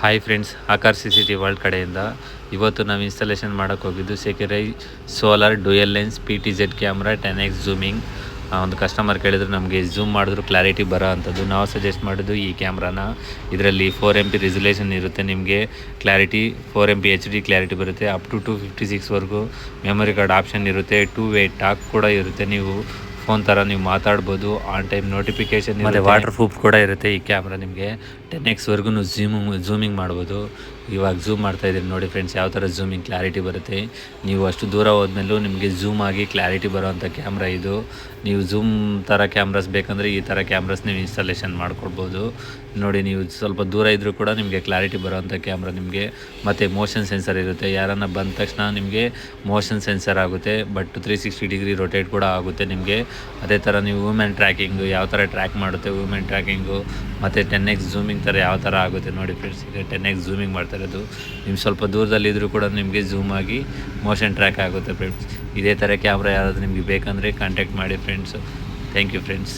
Hi friends, Aakar CCTV world ಕಡೆಯಿಂದ ಇವತ್ತು ನಾವು ಇನ್ಸ್ಟಾಲೇಷನ್ ಮಾಡೋಕ್ಕೆ ಹೋಗಿದ್ದು Secureye solar dual lens PTZ camera 10x zooming. ಒಂದು ಕಸ್ಟಮರ್ ಕೇಳಿದ್ರು ನಮಗೆ ಝೂಮ್ ಮಾಡಿದ್ರು ಕ್ಲಾರಿಟಿ ಬರೋ ಅಂಥದ್ದು. ನಾವು ಸಜೆಸ್ಟ್ ಮಾಡಿದ್ದು ಈ ಕ್ಯಾಮ್ರಾನ. ಇದರಲ್ಲಿ 4MP ರೆಸಲ್ಯೂಷನ್ ಇರುತ್ತೆ, ನಿಮಗೆ ಕ್ಲಾರಿಟಿ 4MP HD ಕ್ಲಾರಿಟಿ ಬರುತ್ತೆ. ಅಪ್ ಟು 256ವರೆಗೂ ಮೆಮೊರಿ ಕಾರ್ಡ್ ಆಪ್ಷನ್ ಇರುತ್ತೆ. 2 ವೇ ಟಾಕ್ ಕೂಡ ಇರುತ್ತೆ. ನೀವು ಫೋನ್ ಥರ ನೀವು ಮಾತಾಡ್ಬೋದು. ಆನ್ ಟೈಮ್ ನೋಟಿಫಿಕೇಷನ್ ಮತ್ತು ವಾಟರ್ ಪ್ರೂಫ್ ಕೂಡ ಇರುತ್ತೆ. ಈ ಕ್ಯಾಮ್ರಾ ನಿಮಗೆ 10x ಝೂಮಿಂಗ್ ಮಾಡ್ಬೋದು. ಇವಾಗ ಝೂಮ್ ಮಾಡ್ತಾಯಿದ್ದೀನಿ ನೋಡಿ ಫ್ರೆಂಡ್ಸ್, ಯಾವ ಥರ ಝೂಮಿಂಗ್ ಕ್ಲಾರಿಟಿ ಬರುತ್ತೆ. ನೀವು ಅಷ್ಟು ದೂರ ಹೋದ್ಮೇಲೂ ನಿಮಗೆ ಝೂಮ್ ಆಗಿ ಕ್ಲಾರಿಟಿ ಬರೋವಂಥ ಕ್ಯಾಮ್ರಾ ಇದು. ನೀವು ಝೂಮ್ ಥರ ಕ್ಯಾಮ್ರಾಸ್ ಬೇಕಂದರೆ ಈ ಥರ ಕ್ಯಾಮ್ರಾಸ್ ನೀವು ಇನ್ಸ್ಟಾಲೇಷನ್ ಮಾಡ್ಕೊಳ್ಬೋದು. ನೋಡಿ, ನೀವು ಸ್ವಲ್ಪ ದೂರ ಇದ್ದರೂ ಕೂಡ ನಿಮಗೆ ಕ್ಲಾರಿಟಿ ಬರೋವಂಥ ಕ್ಯಾಮ್ರಾ ನಿಮಗೆ. ಮತ್ತು ಮೋಷನ್ ಸೆನ್ಸರ್ ಇರುತ್ತೆ. ಯಾರನ್ನ ಬಂದ ತಕ್ಷಣ ನಿಮಗೆ ಮೋಷನ್ ಸೆನ್ಸರ್ ಆಗುತ್ತೆ, ಬಟ್ 360 ಡಿಗ್ರಿ ರೊಟೇಟ್ ಕೂಡ ಆಗುತ್ತೆ ನಿಮಗೆ. ಅದೇ ಥರ ನೀವು ವುಮೆನ್ ಟ್ರ್ಯಾಕಿಂಗು ಯಾವ ಥರ ಟ್ರ್ಯಾಕ್ ಮಾಡುತ್ತೆ, ವುಮೆನ್ ಟ್ರ್ಯಾಕಿಂಗು ಮತ್ತು 10x ಝೂಮಿಂಗ್ ಥರ ಯಾವ ಥರ ಆಗುತ್ತೆ ನೋಡಿ ಫ್ರೆಂಡ್ಸ್. ಈಗ 10x ಝೂಮಿಂಗ್ ಮಾಡ್ತಾ ಇರೋದು. ನೀವು ಸ್ವಲ್ಪ ದೂರದಲ್ಲಿದ್ದರೂ ಕೂಡ ನಿಮಗೆ ಝೂಮ್ ಆಗಿ ಮೋಷನ್ ಟ್ರ್ಯಾಕ್ ಆಗುತ್ತೆ ಫ್ರೆಂಡ್ಸ್. ಇದೇ ಥರ ಕ್ಯಾಮ್ರಾ ಯಾರಾದರೂ ನಿಮಗೆ ಬೇಕಂದರೆ ಕಾಂಟ್ಯಾಕ್ಟ್ ಮಾಡಿ ಫ್ರೆಂಡ್ಸು. Thank you friends.